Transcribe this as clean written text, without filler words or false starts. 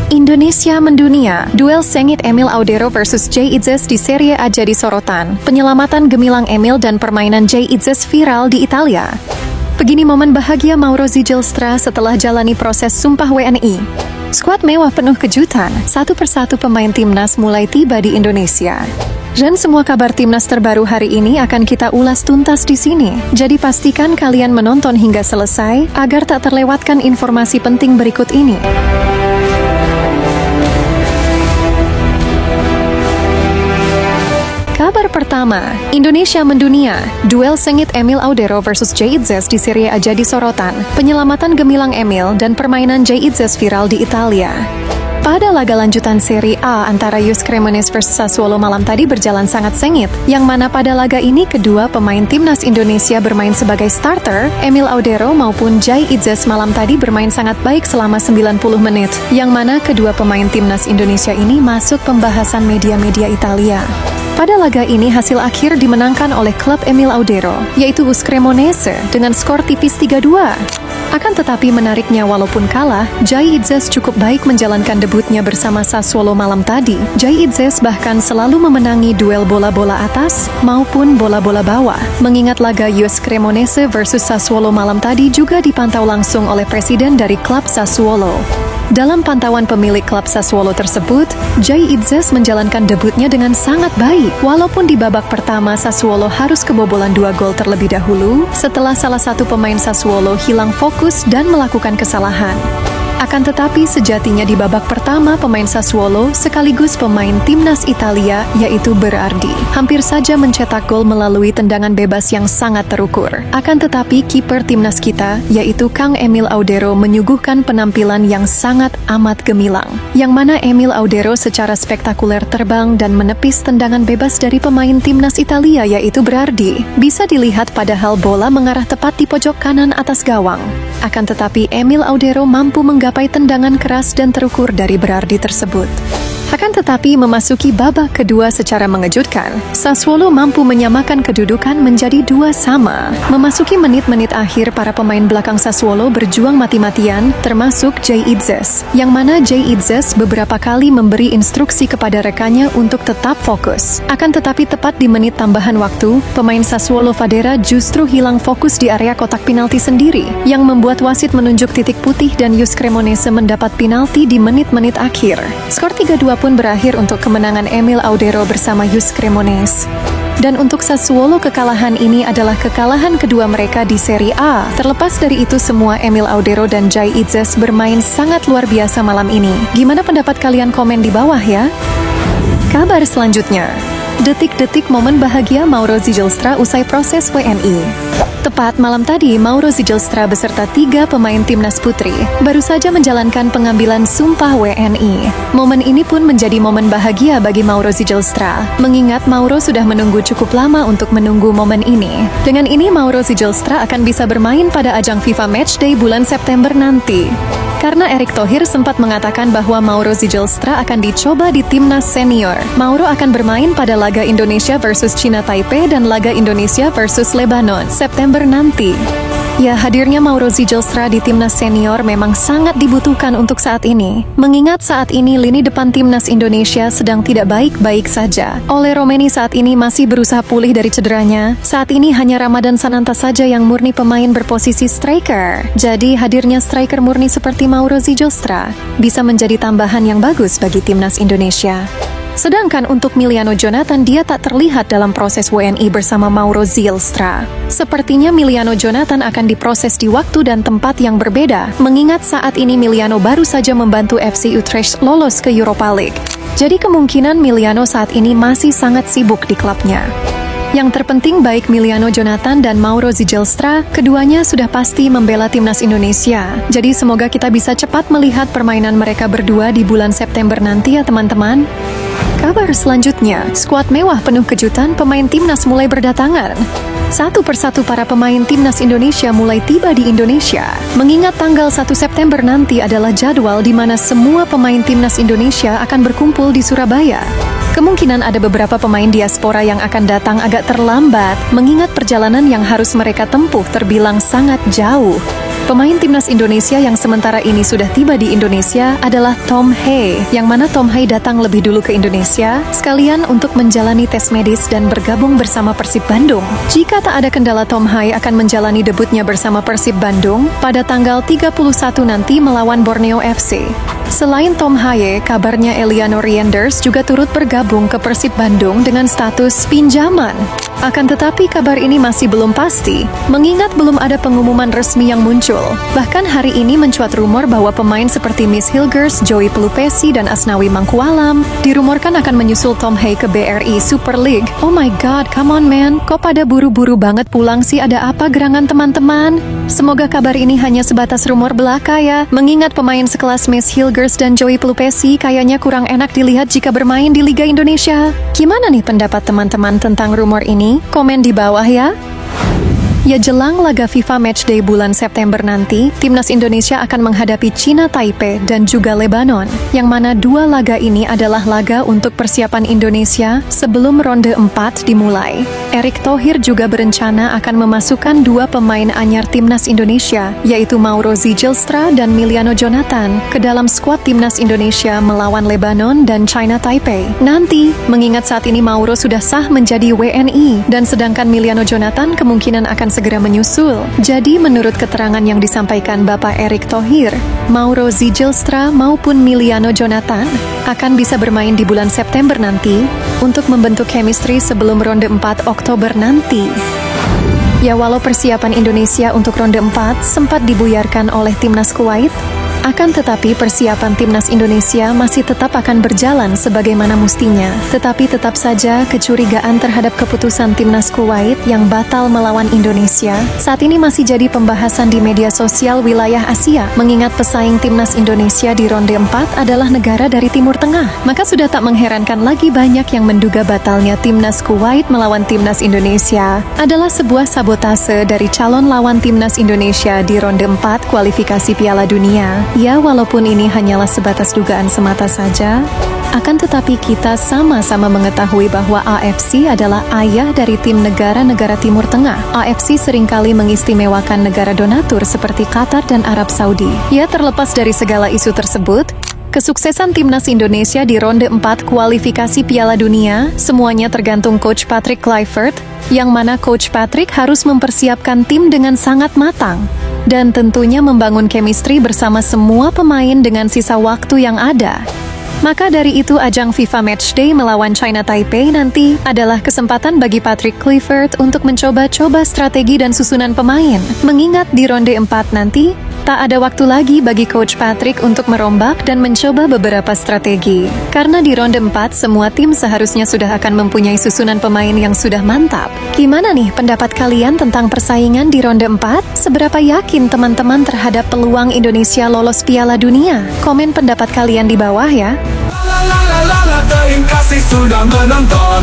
Indonesia mendunia, duel sengit Emil Audero versus Jay Itzes di Serie A jadi sorotan. Penyelamatan gemilang Emil dan permainan Jay Itzes viral di Italia. Begini momen bahagia Mauro Zijlstra setelah jalani proses sumpah WNI. Skuad mewah penuh kejutan, satu persatu pemain timnas mulai tiba di Indonesia. Dan semua kabar timnas terbaru hari ini akan kita ulas tuntas di sini. Jadi pastikan kalian menonton hingga selesai agar tak terlewatkan informasi penting berikut ini. Kabar pertama, Indonesia mendunia, duel sengit Emil Audero versus Jay Itzes di Serie A jadi sorotan. Penyelamatan gemilang Emil dan permainan Jay Itzes viral di Italia. Pada laga lanjutan Serie A antara JS Cremonese versus Sassuolo malam tadi berjalan sangat sengit, yang mana pada laga ini kedua pemain timnas Indonesia bermain sebagai starter, Emil Audero maupun Jay Itzes malam tadi bermain sangat baik selama 90 menit, yang mana kedua pemain timnas Indonesia ini masuk pembahasan media-media Italia. Pada laga ini hasil akhir dimenangkan oleh klub Emil Audero, yaitu JS Cremonese dengan skor tipis 3-2. Akan tetapi menariknya walaupun kalah, Jay Itzes cukup baik menjalankan debutnya bersama Sassuolo malam tadi. Jay Itzes bahkan selalu memenangi duel bola-bola atas maupun bola-bola bawah. Mengingat laga JS Cremonese versus Sassuolo malam tadi juga dipantau langsung oleh presiden dari klub Sassuolo. Dalam pantauan pemilik klub Sassuolo tersebut, Jay Itzes menjalankan debutnya dengan sangat baik. Walaupun di babak pertama Sassuolo harus kebobolan 2 gol terlebih dahulu, setelah salah satu pemain Sassuolo hilang fokus dan melakukan kesalahan. Akan tetapi sejatinya di babak pertama pemain Sassuolo sekaligus pemain timnas Italia yaitu Berardi hampir saja mencetak gol melalui tendangan bebas yang sangat terukur. Akan tetapi kiper timnas kita yaitu Kang Emil Audero menyuguhkan penampilan yang sangat amat gemilang. Yang mana Emil Audero secara spektakuler terbang dan menepis tendangan bebas dari pemain timnas Italia yaitu Berardi. Bisa dilihat padahal bola mengarah tepat di pojok kanan atas gawang. Akan tetapi Emil Audero mampu menggapai tendangan keras dan terukur dari Berardi tersebut. Akan tetapi memasuki babak kedua secara mengejutkan, Sassuolo mampu menyamakan kedudukan menjadi 2-2. Memasuki menit-menit akhir para pemain belakang Sassuolo berjuang mati-matian, termasuk Jay Itzes, yang mana Jay Itzes beberapa kali memberi instruksi kepada rekannya untuk tetap fokus. Akan tetapi tepat di menit tambahan waktu, pemain Sassuolo Fadera justru hilang fokus di area kotak penalti sendiri, yang membuat wasit menunjuk titik putih dan JS Cremonese mendapat penalti di menit-menit akhir. Skor 3-2 pun berakhir untuk kemenangan Emil Audero bersama JS Cremonese. Dan untuk Sassuolo kekalahan ini adalah kekalahan kedua mereka di Serie A. Terlepas dari itu semua, Emil Audero dan Jay Itzes bermain sangat luar biasa malam ini. Gimana pendapat kalian, komen di bawah ya. Kabar selanjutnya, detik-detik momen bahagia Mauro Zijlstra usai proses WNI. Tepat malam tadi, Mauro Zijlstra beserta 3 pemain timnas putri baru saja menjalankan pengambilan sumpah WNI. Momen ini pun menjadi momen bahagia bagi Mauro Zijlstra, mengingat Mauro sudah menunggu cukup lama untuk menunggu momen ini. Dengan ini Mauro Zijlstra akan bisa bermain pada ajang FIFA Matchday bulan September nanti. Karena Erick Thohir sempat mengatakan bahwa Mauro Zijlstra akan dicoba di timnas senior. Mauro akan bermain pada laga Indonesia versus China Taipei dan laga Indonesia versus Lebanon September nanti. Ya, hadirnya Mauro Zijlstra di timnas senior memang sangat dibutuhkan untuk saat ini. Mengingat saat ini lini depan timnas Indonesia sedang tidak baik-baik saja. Ole Romeni saat ini masih berusaha pulih dari cederanya. Saat ini hanya Ramadan Sananta saja yang murni pemain berposisi striker. Jadi hadirnya striker murni seperti Mauro Zijlstra bisa menjadi tambahan yang bagus bagi timnas Indonesia. Sedangkan untuk Miliano Jonathan, dia tak terlihat dalam proses WNI bersama Mauro Zijlstra. Sepertinya Miliano Jonathan akan diproses di waktu dan tempat yang berbeda, mengingat saat ini Miliano baru saja membantu FC Utrecht lolos ke Europa League. Jadi kemungkinan Miliano saat ini masih sangat sibuk di klubnya. Yang terpenting baik Miliano Jonathan dan Mauro Zijlstra, keduanya sudah pasti membela timnas Indonesia. Jadi semoga kita bisa cepat melihat permainan mereka berdua di bulan September nanti ya teman-teman. Kabar selanjutnya, skuad mewah penuh kejutan, pemain timnas mulai berdatangan. Satu persatu para pemain timnas Indonesia mulai tiba di Indonesia. Mengingat tanggal 1 September nanti adalah jadwal di mana semua pemain timnas Indonesia akan berkumpul di Surabaya. Kemungkinan ada beberapa pemain diaspora yang akan datang agak terlambat, mengingat perjalanan yang harus mereka tempuh terbilang sangat jauh. Pemain timnas Indonesia yang sementara ini sudah tiba di Indonesia adalah Tom Hae, yang mana Tom Hae datang lebih dulu ke Indonesia, sekalian untuk menjalani tes medis dan bergabung bersama Persib Bandung. Jika tak ada kendala, Tom Hae akan menjalani debutnya bersama Persib Bandung pada tanggal 31 nanti melawan Borneo FC. Selain Tom Hae, kabarnya Eliano Rienders juga turut bergabung ke Persib Bandung dengan status pinjaman. Akan tetapi kabar ini masih belum pasti, mengingat belum ada pengumuman resmi yang muncul. Bahkan hari ini mencuat rumor bahwa pemain seperti Miss Hilgers, Joey Pelupesi, dan Asnawi Mangkualam dirumorkan akan menyusul Tom Hae ke BRI Super League. Oh my god, come on man, kok pada buru-buru banget pulang sih, ada apa gerangan teman-teman? Semoga kabar ini hanya sebatas rumor belaka ya, mengingat pemain sekelas Miss Hilgers dan Joey Pelupesi kayaknya kurang enak dilihat jika bermain di Liga Indonesia. Gimana nih pendapat teman-teman tentang rumor ini? Komen di bawah ya. Ya, jelang laga FIFA Matchday bulan September nanti, timnas Indonesia akan menghadapi China Taipei dan juga Lebanon, yang mana dua laga ini adalah laga untuk persiapan Indonesia sebelum ronde 4 dimulai. Erick Thohir juga berencana akan memasukkan dua pemain anyar timnas Indonesia, yaitu Mauro Zijlstra dan Miliano Jonathan, ke dalam skuad timnas Indonesia melawan Lebanon dan China Taipei. Nanti, mengingat saat ini Mauro sudah sah menjadi WNI, dan sedangkan Miliano Jonathan kemungkinan akan segera menyusul. Jadi menurut keterangan yang disampaikan Bapak Erick Thohir, Mauro Zijlstra maupun Miliano Jonathan akan bisa bermain di bulan September nanti untuk membentuk chemistry sebelum ronde 4 Oktober nanti. Ya, walau persiapan Indonesia untuk ronde 4 sempat dibuyarkan oleh timnas Kuwait, akan tetapi persiapan timnas Indonesia masih tetap akan berjalan sebagaimana mestinya. Tetapi tetap saja kecurigaan terhadap keputusan timnas Kuwait yang batal melawan Indonesia saat ini masih jadi pembahasan di media sosial wilayah Asia, mengingat pesaing timnas Indonesia di ronde 4 adalah negara dari Timur Tengah. Maka sudah tak mengherankan lagi banyak yang menduga batalnya timnas Kuwait melawan timnas Indonesia adalah sebuah sabotase dari calon lawan timnas Indonesia di ronde 4 kualifikasi Piala Dunia. Ya, walaupun ini hanyalah sebatas dugaan semata saja, akan tetapi kita sama-sama mengetahui bahwa AFC adalah ayah dari tim negara-negara Timur Tengah. AFC seringkali mengistimewakan negara donatur seperti Qatar dan Arab Saudi. Ya, terlepas dari segala isu tersebut, kesuksesan timnas Indonesia di ronde 4 kualifikasi Piala Dunia semuanya tergantung Coach Patrick Kluivert, yang mana Coach Patrick harus mempersiapkan tim dengan sangat matang dan tentunya membangun chemistry bersama semua pemain dengan sisa waktu yang ada. Maka dari itu ajang FIFA Matchday melawan China Taipei nanti adalah kesempatan bagi Patrick Kluivert untuk mencoba-coba strategi dan susunan pemain. Mengingat di ronde 4 nanti, tak ada waktu lagi bagi Coach Patrick untuk merombak dan mencoba beberapa strategi. Karena di ronde 4 semua tim seharusnya sudah akan mempunyai susunan pemain yang sudah mantap. Gimana nih pendapat kalian tentang persaingan di ronde 4? Seberapa yakin teman-teman terhadap peluang Indonesia lolos Piala Dunia? Komen pendapat kalian di bawah ya. Terima kasih sudah menonton.